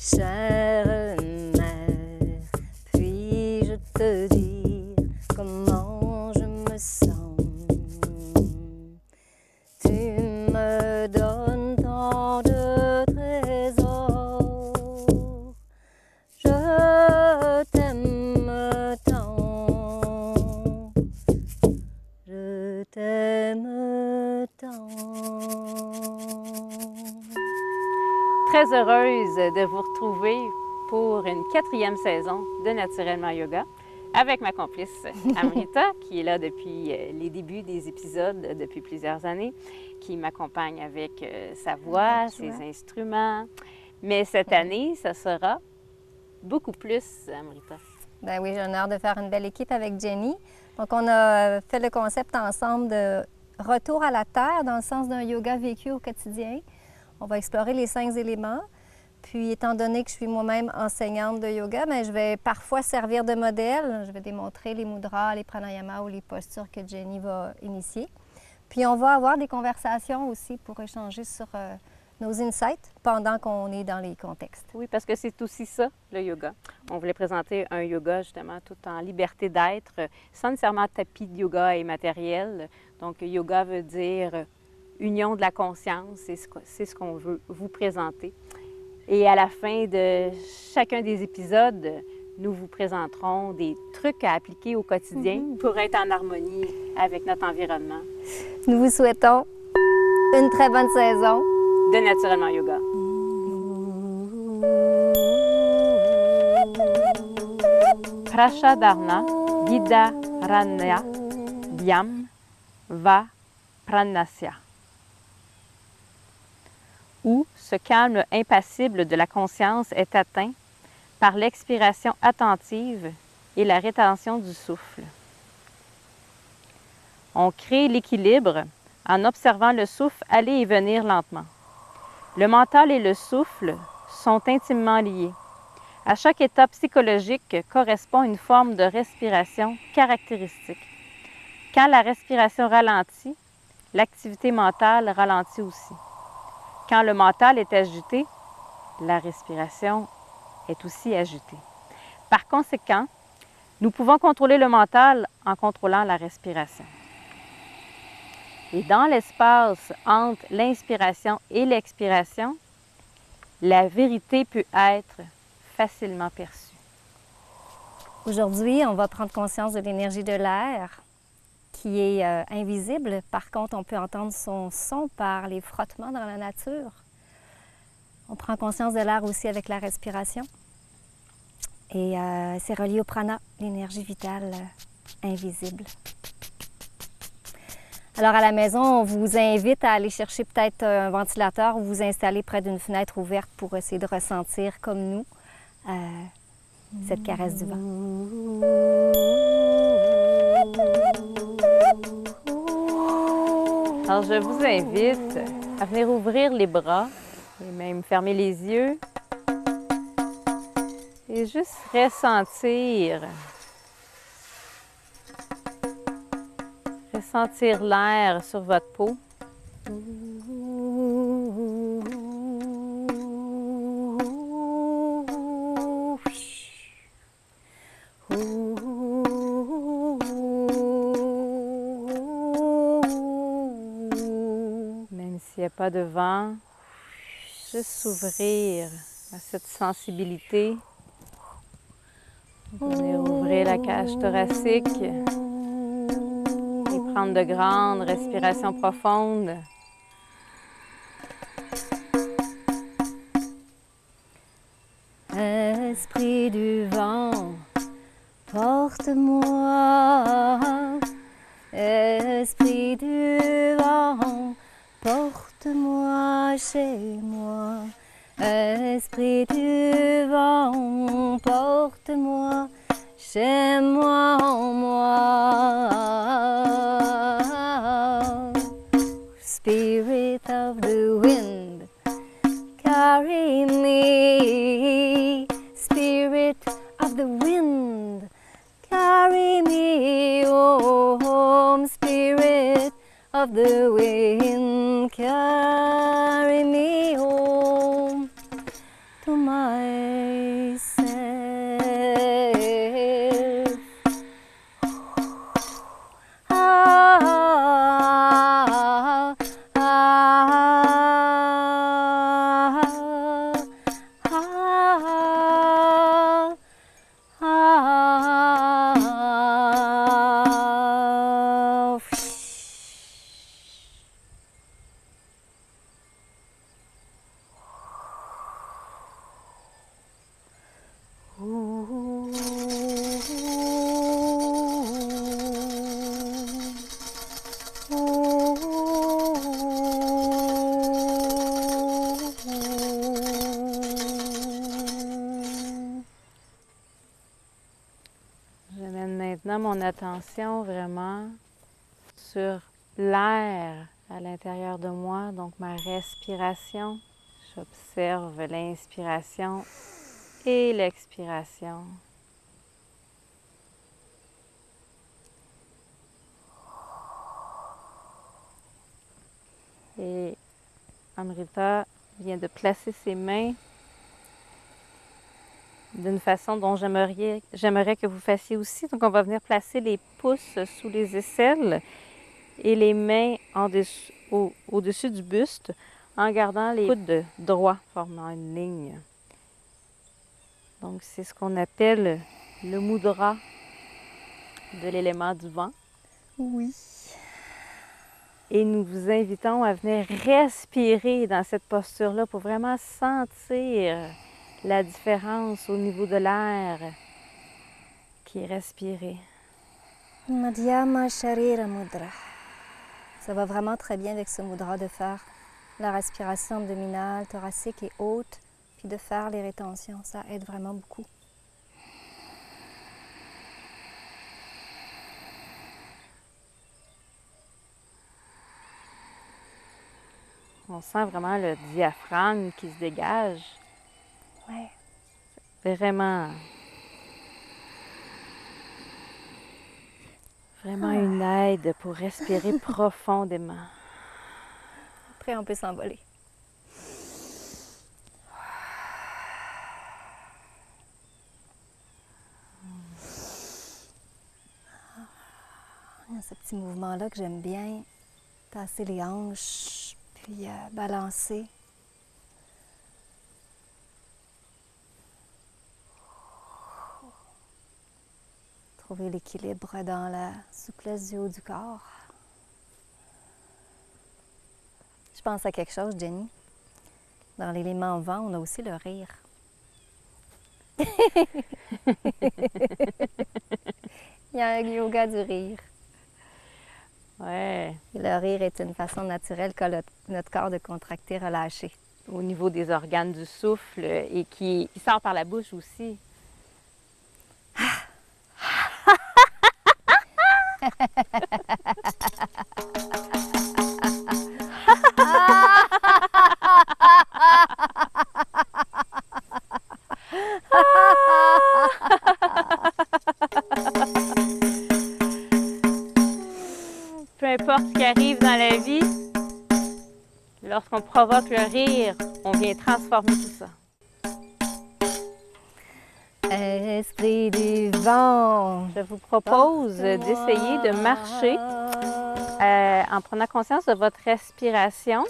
Chère mère, puis-je te dire comment je me sens? Tu me donnes tant de trésors, je t'aime tant, je t'aime tant. Très heureuse de vous retrouver pour une 4e saison de Naturellement Yoga avec ma complice Amrita, qui est là depuis les débuts des épisodes, depuis plusieurs années, qui m'accompagne avec sa voix, ses instruments. Mais cette année, ça sera beaucoup plus, Amrita. Ben oui, j'ai l'honneur de faire une belle équipe avec Jenny. Donc, on a fait le concept ensemble de retour à la terre dans le sens d'un yoga vécu au quotidien. On va explorer les 5 éléments. Puis, étant donné que je suis moi-même enseignante de yoga, bien, je vais parfois servir de modèle. Je vais démontrer les mudras, les pranayamas ou les postures que Jenny va initier. Puis, on va avoir des conversations aussi pour échanger sur nos insights pendant qu'on est dans les contextes. Oui, parce que c'est aussi ça, le yoga. On voulait présenter un yoga, justement, tout en liberté d'être, sans nécessairement tapis de yoga et matériel. Donc, yoga veut dire union de la conscience, c'est ce qu'on veut vous présenter. Et à la fin de chacun des épisodes, nous vous présenterons des trucs à appliquer au quotidien pour être en harmonie avec notre environnement. Nous vous souhaitons une très bonne saison de Naturellement Yoga. Prashadharna Vidaranya Vyam Va Pranasya, où ce calme impassible de la conscience est atteint par l'expiration attentive et la rétention du souffle. On crée l'équilibre en observant le souffle aller et venir lentement. Le mental et le souffle sont intimement liés. À chaque état psychologique correspond une forme de respiration caractéristique. Quand la respiration ralentit, l'activité mentale ralentit aussi. Quand le mental est agité, la respiration est aussi agitée. Par conséquent, nous pouvons contrôler le mental en contrôlant la respiration. Et dans l'espace entre l'inspiration et l'expiration, la vérité peut être facilement perçue. Aujourd'hui, on va prendre conscience de l'énergie de l'air qui est invisible. Par contre, on peut entendre son son par les frottements dans la nature. On prend conscience de l'air aussi avec la respiration. Et c'est relié au prana, l'énergie vitale invisible. Alors à la maison, on vous invite à aller chercher peut-être un ventilateur ou vous installer près d'une fenêtre ouverte pour essayer de ressentir comme nous cette caresse du vent. Alors je vous invite à venir ouvrir les bras et même fermer les yeux et juste ressentir l'air sur votre peau. Même s'il n'y a pas de vent, juste s'ouvrir à cette sensibilité. Venir ouvrir la cage thoracique. Prendre de grandes respirations profondes. Esprit du vent, porte-moi. Esprit du vent, porte-moi chez moi. Esprit du vent, porte-moi chez moi en moi. Spirit of the wind, carry me. Spirit of the wind, carry me home. Spirit of the wind, carry me home to my maintenant mon attention vraiment sur l'air à l'intérieur de moi, donc ma respiration. J'observe l'inspiration et l'expiration. Et Amrita vient de placer ses mains d'une façon dont j'aimerais que vous fassiez aussi. Donc, on va venir placer les pouces sous les aisselles et les mains au-dessus du buste en gardant les coudes droits, formant une ligne. Donc, c'est ce qu'on appelle le mudra de l'élément du vent. Oui. Et nous vous invitons à venir respirer dans cette posture-là pour vraiment sentir la différence au niveau de l'air qui est respiré. Madhyama Sharira Mudra. Ça va vraiment très bien avec ce mudra de faire la respiration abdominale, thoracique et haute, puis de faire les rétentions. Ça aide vraiment beaucoup. On sent vraiment le diaphragme qui se dégage. Ouais. Vraiment une aide pour respirer profondément. Après, on peut s'envoler. Il y a ce petit mouvement-là que j'aime bien. Tasser les hanches, puis balancer. Trouver l'équilibre dans la souplesse du haut du corps. Je pense à quelque chose, Jenny. Dans l'élément vent, on a aussi le rire. Il y a un yoga du rire. Ouais. Et le rire est une façon naturelle qu'a notre corps de contracter, relâcher. Au niveau des organes du souffle et qui sort par la bouche aussi. Peu importe ce qui arrive dans la vie, lorsqu'on provoque le rire, on vient transformer tout ça. Esprit du vent. Je vous propose d'essayer de marcher en prenant conscience de votre respiration.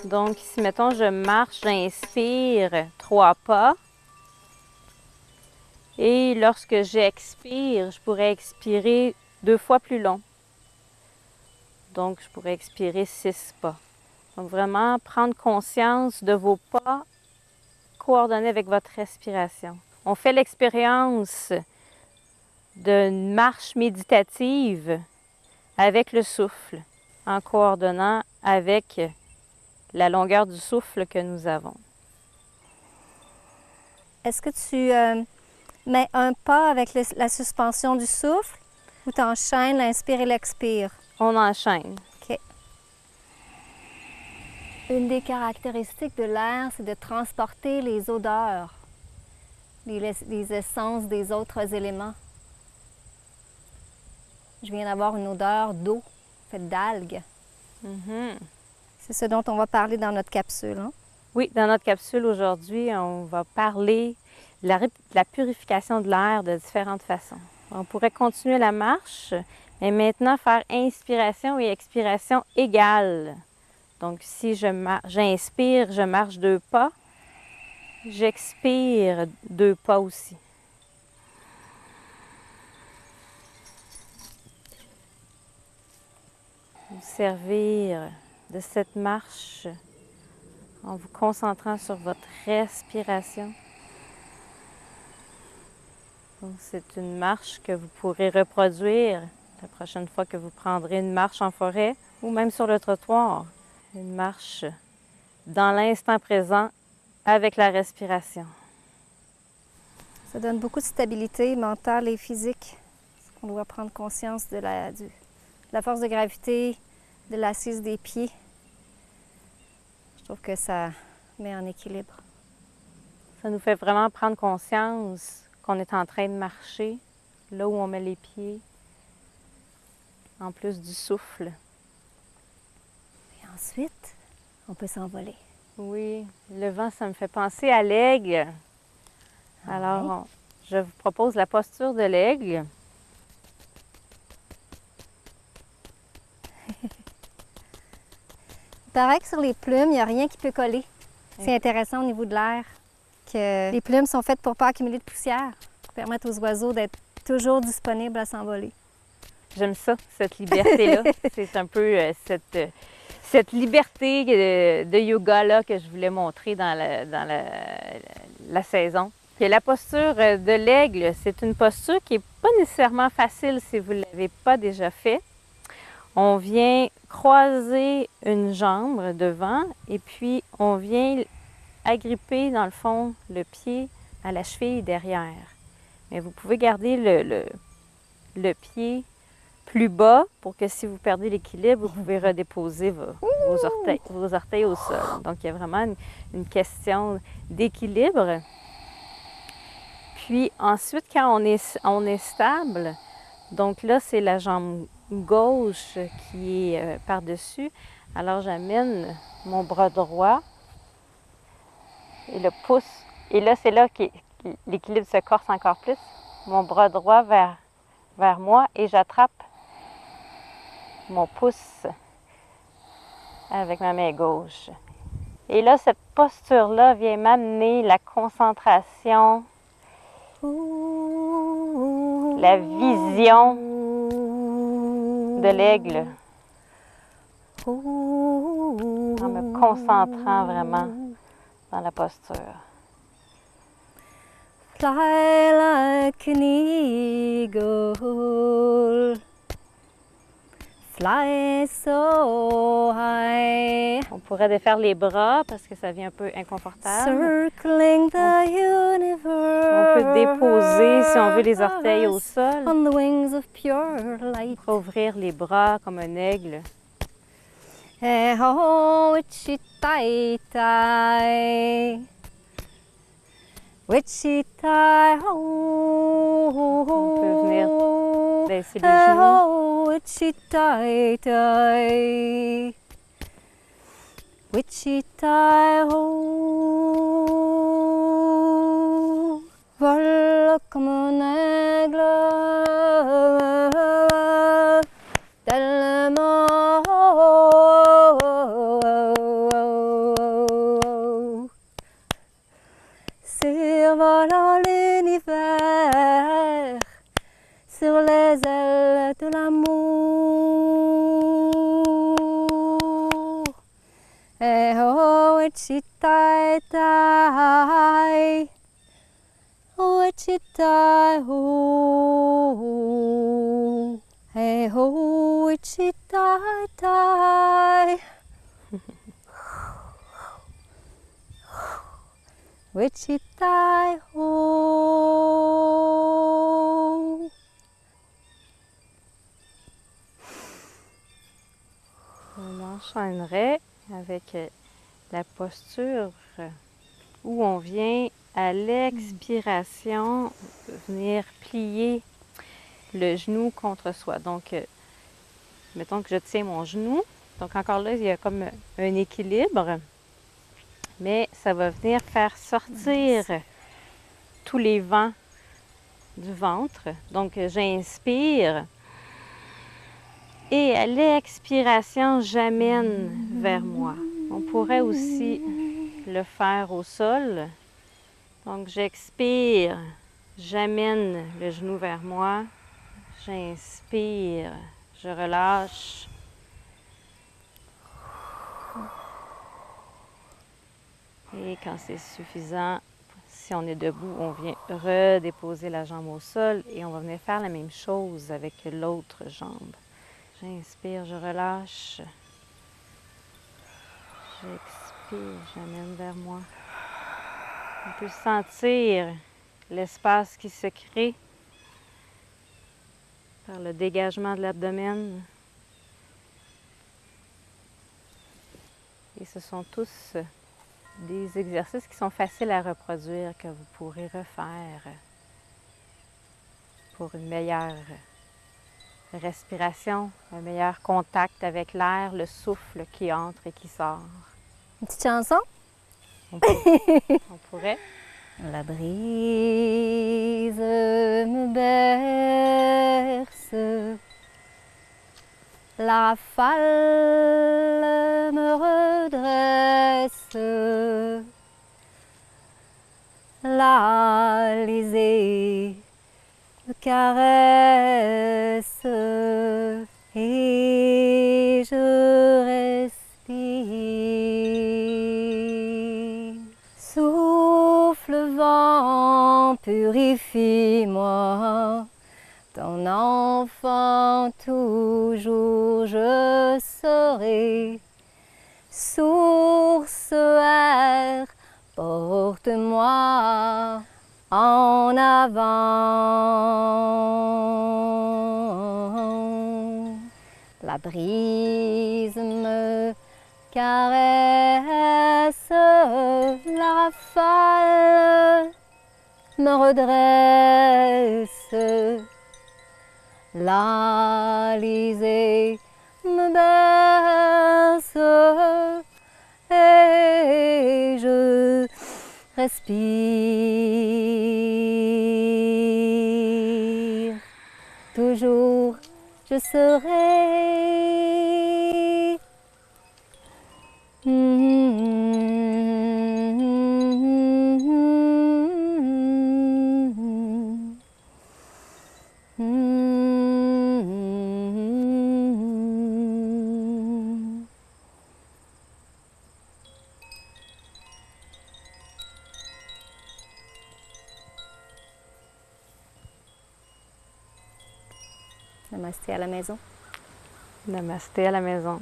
Donc, si, mettons, je marche, j'inspire 3 pas. Et lorsque j'expire, je pourrais expirer 2 fois plus long. Donc, je pourrais expirer 6 pas. Donc, vraiment prendre conscience de vos pas coordonnés avec votre respiration. On fait l'expérience d'une marche méditative avec le souffle, en coordonnant avec la longueur du souffle que nous avons. Est-ce que tu mets un pas avec la suspension du souffle ou tu enchaînes l'inspire et l'expire? On enchaîne. OK. Une des caractéristiques de l'air, c'est de transporter les odeurs, les essences des autres éléments. Je viens d'avoir une odeur d'eau, faite d'algues. C'est ce dont on va parler dans notre capsule. Hein? Oui, dans notre capsule aujourd'hui, on va parler de la purification de l'air de différentes façons. On pourrait continuer la marche, mais maintenant faire inspiration et expiration égales. Donc, si j'inspire, je marche 2 pas. J'expire 2 pas aussi. Vous servir de cette marche en vous concentrant sur votre respiration. Donc, c'est une marche que vous pourrez reproduire la prochaine fois que vous prendrez une marche en forêt ou même sur le trottoir. Une marche dans l'instant présent avec la respiration. Ça donne beaucoup de stabilité mentale et physique. On doit prendre conscience de la force de gravité, de l'assise des pieds. Je trouve que ça met en équilibre. Ça nous fait vraiment prendre conscience qu'on est en train de marcher, là où on met les pieds, en plus du souffle. Et ensuite, on peut s'envoler. Oui, le vent, ça me fait penser à l'aigle. Alors, je vous propose la posture de l'aigle. Il paraît que sur les plumes, il n'y a rien qui peut coller. C'est intéressant au niveau de l'air, que les plumes sont faites pour ne pas accumuler de poussière, pour permettre aux oiseaux d'être toujours disponibles à s'envoler. J'aime ça, cette liberté-là. C'est un peu cette liberté de yoga-là que je voulais montrer dans la saison. Puis la posture de l'aigle, c'est une posture qui n'est pas nécessairement facile si vous ne l'avez pas déjà fait. On vient croiser une jambe devant et puis on vient agripper dans le fond le pied à la cheville derrière. Mais vous pouvez garder le pied plus bas pour que si vous perdez l'équilibre, vous pouvez redéposer vos orteils au sol. Donc, il y a vraiment une question d'équilibre. Puis ensuite, quand on est stable, donc là, c'est la jambe gauche qui est par-dessus. Alors, j'amène mon bras droit et le pouce. Et là, c'est là que l'équilibre se corse encore plus. Mon bras droit vers moi et j'attrape mon pouce avec ma main gauche. Et là, cette posture-là vient m'amener la concentration, la vision de l'aigle, en me concentrant vraiment dans la posture. Fly like an eagle, fly so high. On pourrait défaire les bras parce que ça devient un peu inconfortable. Circling the universe. On peut déposer, si on veut, les orteils au sol. On the wings of pure light. On peut ouvrir les bras comme un aigle. Eh ho, wichitai tai. Wichitai ho. On peut venir baisser les Eh genoux. ho, wichitai tai. Wichitai ho. Vole comme un aigle, tellement haut, survolant l'univers sur les ailes de l'amour. Eh oh, wichitai tai. Wichitai ho, hey ho, wichitai tai. Wichitai ho. On enchaînerait avec la posture où on vient à l'expiration venir plier le genou contre soi. Donc, mettons que je tiens mon genou. Donc, encore là, il y a comme un équilibre. Mais ça va venir faire sortir tous les vents du ventre. Donc, j'inspire. Et à l'expiration, j'amène vers moi. On pourrait aussi le faire au sol. Donc, j'expire, j'amène le genou vers moi. J'inspire, je relâche. Et quand c'est suffisant, si on est debout, on vient redéposer la jambe au sol et on va venir faire la même chose avec l'autre jambe. J'inspire, je relâche. J'expire, j'amène vers moi. On peut sentir l'espace qui se crée. par le dégagement de l'abdomen. Et ce sont tous des exercices qui sont faciles à reproduire, que vous pourrez refaire pour une meilleure respiration, un meilleur contact avec l'air, le souffle qui entre et qui sort. Une petite chanson? On pourrait. La brise me berce, la rafale me redresse, l'Alizé me caresse et je respire. Souffle, vent, purifie-moi, ton enfant toujours je serai. Source, air, porte-moi en avant. La brise me caresse, la rafale me redresse, l'Alizé me berce et je respire. Toujours je serai. Namasté à la maison. Namasté à la maison.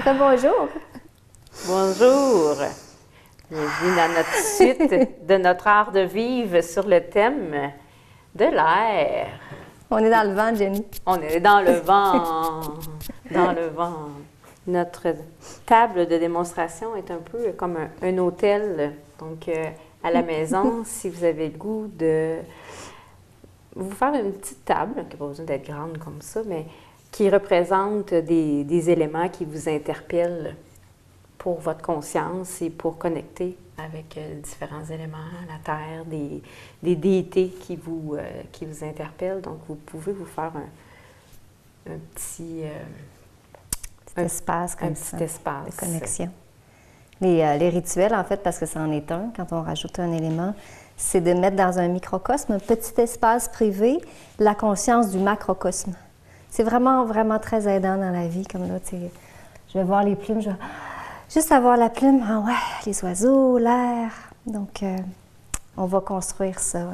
Bonjour. Bonjour. Bienvenue dans notre suite de notre art de vivre sur le thème de l'air. On est dans le vent, Jenny. On est dans le vent. Dans le vent. Notre table de démonstration est un peu comme un hôtel. Donc, à la maison, si vous avez le goût de vous faire une petite table, qui n'a pas besoin d'être grande comme ça, mais qui représente des éléments qui vous interpellent pour votre conscience et pour connecter avec différents éléments, la terre, des déités qui vous interpellent. Donc, vous pouvez vous faire un petit espace comme ça, espace de connexion. Les rituels, en fait, parce que c'en est un, quand on rajoute un élément, c'est de mettre dans un microcosme, un petit espace privé, la conscience du macrocosme. C'est vraiment, vraiment très aidant dans la vie. Comme là, tu sais, je vais voir les plumes, juste avoir la plume, ah ouais, les oiseaux, l'air. Donc, on va construire ça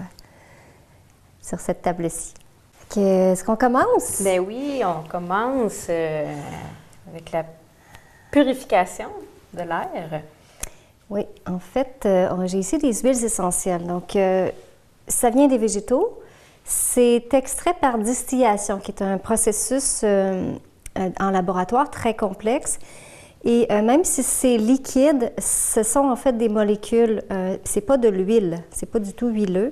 sur cette table-ci. Est-ce qu'on commence? Ben oui, on commence avec la purification de l'air. Oui, en fait, j'ai ici des huiles essentielles. Donc, ça vient des végétaux. C'est extrait par distillation, qui est un processus en laboratoire très complexe. Et même si c'est liquide, ce sont en fait des molécules. C'est pas de l'huile, c'est pas du tout huileux.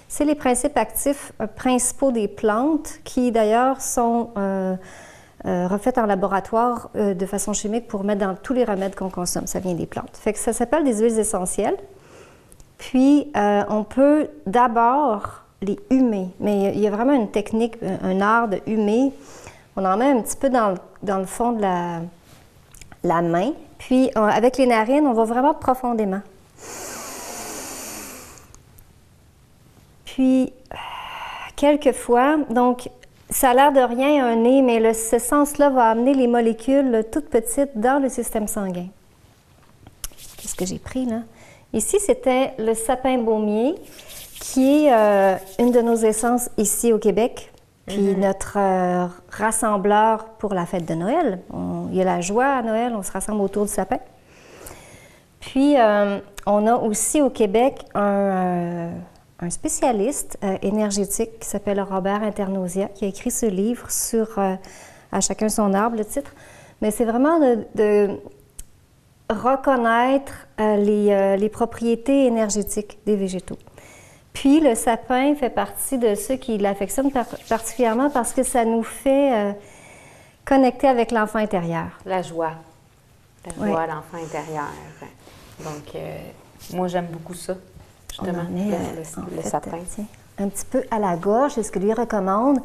C'est les principes actifs principaux des plantes qui, d'ailleurs, sont refaites en laboratoire de façon chimique pour mettre dans tous les remèdes qu'on consomme. Ça vient des plantes. Fait que ça s'appelle des huiles essentielles. Puis, on peut d'abord les humer. Mais il y a vraiment une technique, un art de humer. On en met un petit peu dans le fond de la main. Puis, avec les narines, on va vraiment profondément. Puis, quelquefois, donc, ça a l'air de rien un nez, mais ce sens-là va amener les molécules toutes petites dans le système sanguin. Qu'est-ce que j'ai pris, là? Ici, c'était le sapin baumier, qui est une de nos essences ici au Québec. puis notre rassembleur pour la fête de Noël. Il y a la joie à Noël, on se rassemble autour du sapin. Puis, on a aussi au Québec un spécialiste énergétique qui s'appelle Robert Internosia, qui a écrit ce livre sur À chacun son arbre, le titre. Mais c'est vraiment de reconnaître les propriétés énergétiques des végétaux. Puis, le sapin fait partie de ceux qui l'affectionnent particulièrement parce que ça nous fait connecter avec l'enfant intérieur. La joie. La joie, l'enfant intérieur. Donc, moi, j'aime beaucoup ça, justement, le sapin. Tiens, un petit peu à la gorge, c'est ce que lui recommande.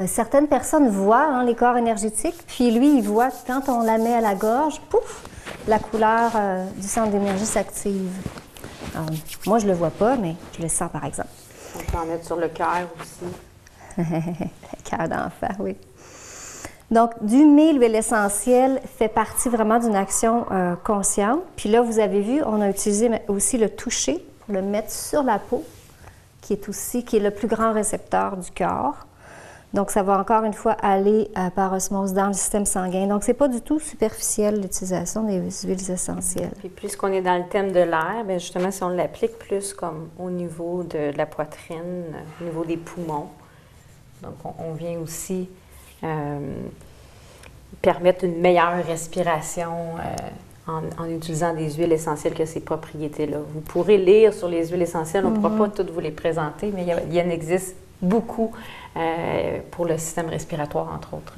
Certaines personnes voient les corps énergétiques, puis lui, il voit quand on la met à la gorge, pouf, la couleur du centre d'énergie s'active. Moi, je ne le vois pas, mais je le sens, par exemple. On peut en mettre sur le cœur aussi. Le cœur d'enfant, oui. Donc, d'humer l'huile essentielle fait partie vraiment d'une action consciente. Puis là, vous avez vu, on a utilisé aussi le toucher pour le mettre sur la peau, qui est le plus grand récepteur du corps. Donc, ça va encore une fois aller par osmose dans le système sanguin. Donc, c'est pas du tout superficiel l'utilisation des huiles essentielles. Puis, puisqu'on est dans le thème de l'air, bien justement, si on l'applique plus comme au niveau de la poitrine, au niveau des poumons, donc on vient aussi permettre une meilleure respiration en utilisant des huiles essentielles qui ont ces propriétés-là. Vous pourrez lire sur les huiles essentielles, on ne pourra pas toutes vous les présenter, mais il y en existe beaucoup pour le système respiratoire, entre autres.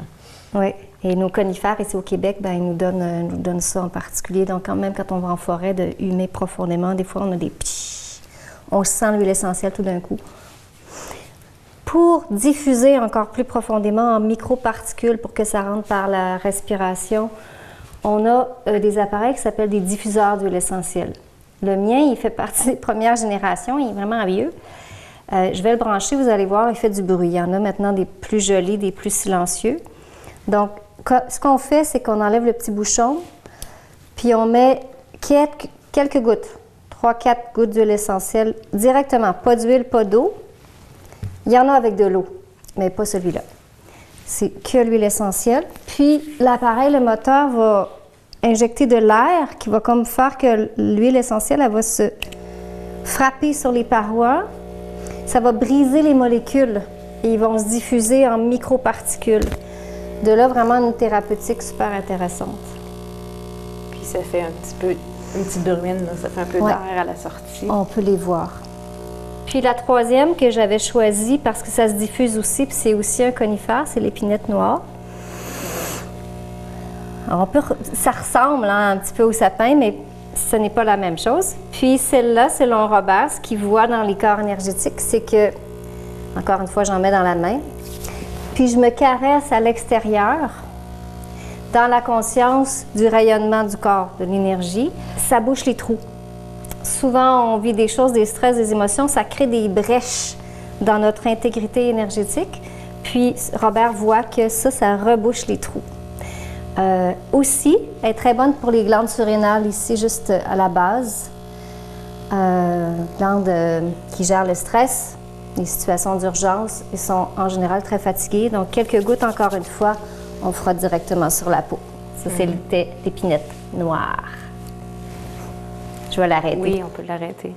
Oui, et nos conifères ici au Québec, bien, ils nous donnent ça en particulier. Donc, quand même, quand on va en forêt, de humer profondément, des fois, on a des petits... On sent l'huile essentielle tout d'un coup. Pour diffuser encore plus profondément en microparticules pour que ça rentre par la respiration, on a des appareils qui s'appellent des diffuseurs d'huile essentielle. Le mien, il fait partie des premières générations, il est vraiment vieux. Je vais le brancher, vous allez voir, il fait du bruit. Il y en a maintenant des plus jolis, des plus silencieux. Donc, ce qu'on fait, c'est qu'on enlève le petit bouchon, puis on met quelques gouttes, 3-4 gouttes d'huile essentielle directement, pas d'huile, pas d'eau. Il y en a avec de l'eau, mais pas celui-là. C'est que l'huile essentielle. Puis l'appareil, le moteur, va injecter de l'air qui va comme faire que l'huile essentielle, elle va se frapper sur les parois. Ça va briser les molécules et ils vont se diffuser en microparticules. De là, vraiment une thérapeutique super intéressante. Puis ça fait une petite bruine, là, ça fait un peu d'air à la sortie. On peut les voir. Puis la troisième que j'avais choisie, parce que ça se diffuse aussi, puis c'est aussi un conifère, c'est l'épinette noire. Alors ça ressemble un petit peu au sapin, mais ce n'est pas la même chose. Puis celle-là, selon Robert, ce qu'il voit dans les corps énergétiques, c'est que, encore une fois, j'en mets dans la main, puis je me caresse à l'extérieur, dans la conscience du rayonnement du corps, de l'énergie, ça bouche les trous. Souvent, on vit des choses, des stress, des émotions, ça crée des brèches dans notre intégrité énergétique. Puis, Robert voit que ça rebouche les trous. Aussi, elle est très bonne pour les glandes surrénales ici, juste à la base. Glandes qui gèrent le stress, les situations d'urgence. Ils sont en général très fatigués. Donc, quelques gouttes, encore une fois, on frotte directement sur la peau. Ça, c'est le thé d'épinette noire. Je vais l'arrêter. Oui, on peut l'arrêter.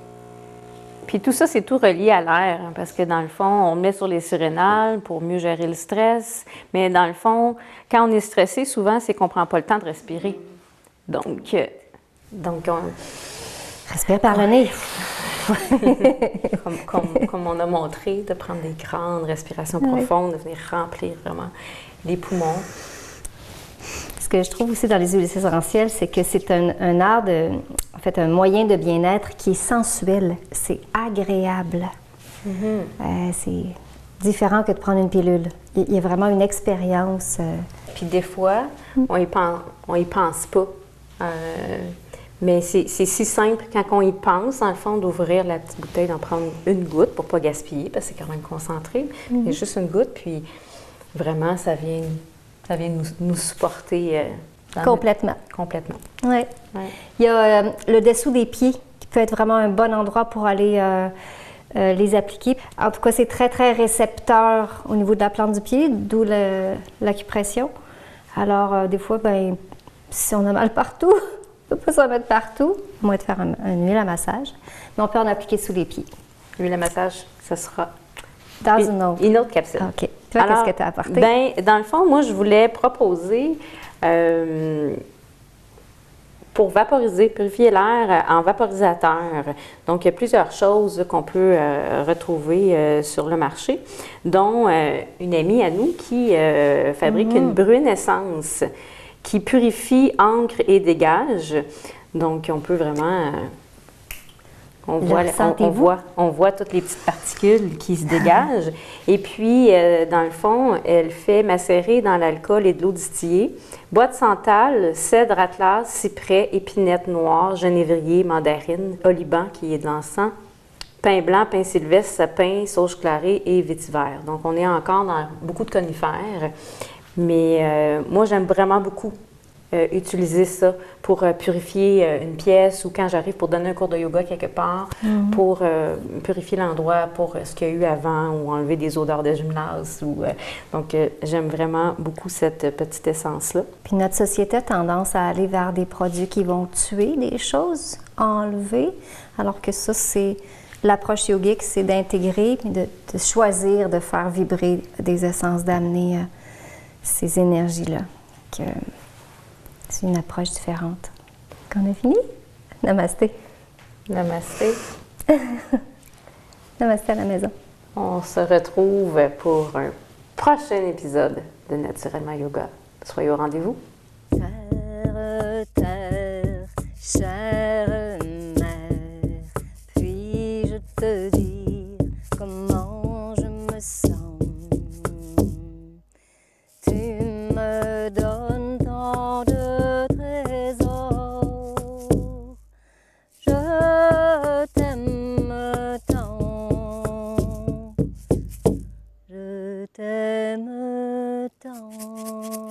Puis tout ça, c'est tout relié à l'air, hein, parce que dans le fond, on le met sur les surrénales pour mieux gérer le stress. Mais dans le fond, quand on est stressé, souvent, c'est qu'on ne prend pas le temps de respirer. Donc on... Respire par le nez. comme on a montré, de prendre des grandes respirations profondes, de venir remplir vraiment les poumons. Ce que je trouve aussi dans les huiles essentielles, c'est que c'est un art un moyen de bien-être qui est sensuel. C'est agréable. C'est différent que de prendre une pilule. Il y a vraiment une expérience. Puis des fois, on y pense pas. Mais c'est si simple quand on y pense, dans le fond, d'ouvrir la petite bouteille, d'en prendre une goutte pour ne pas gaspiller, parce que c'est quand même concentré. Il y a juste une goutte, puis vraiment, ça vient nous supporter. Complètement. Complètement. Oui. Ouais. Il y a le dessous des pieds qui peut être vraiment un bon endroit pour aller les appliquer. En tout cas, c'est très, très récepteur au niveau de la plante du pied, d'où l'acupression. Alors, des fois, ben, si on a mal partout, on ne peut pas se remettre partout, à moins de faire une huile à massage, mais on peut en appliquer sous les pieds. L'huile à massage, ça sera Dans une autre capsule. OK. Toi, qu'est-ce que tu as apporté? Ben, dans le fond, moi, je voulais proposer pour vaporiser, purifier l'air en vaporisateur. Donc, il y a plusieurs choses qu'on peut retrouver sur le marché, dont une amie à nous qui fabrique une brune essence qui purifie, ancre et dégage. Donc, on peut vraiment... On voit toutes les petites particules qui se dégagent. Et puis, dans le fond, elle fait macérer dans l'alcool et de l'eau distillée bois de santal, cèdre atlas, cyprès, épinette noire, genévrier, mandarine, oliban qui est de l'encens, pin blanc, pin sylvestre, sapin, sauge clarée et vétiver. Donc, on est encore dans beaucoup de conifères. Mais moi, j'aime vraiment beaucoup utiliser ça pour purifier une pièce ou quand j'arrive pour donner un cours de yoga quelque part, pour purifier l'endroit pour ce qu'il y a eu avant ou enlever des odeurs de gymnase. Donc, j'aime vraiment beaucoup cette petite essence-là. Puis notre société a tendance à aller vers des produits qui vont tuer des choses, enlever, alors que ça, c'est l'approche yogique, c'est d'intégrer et de choisir de faire vibrer des essences, d'amener ces énergies-là. C'est une approche différente. Qu'on a fini? Namasté. Namasté. Namasté à la maison. On se retrouve pour un prochain épisode de Naturellement Yoga. Soyez au rendez-vous. Terre, terre, chère mère, puis-je te dire comment je me sens? Tu me donnes tant de trésors, je t'aime tant, je t'aime tant.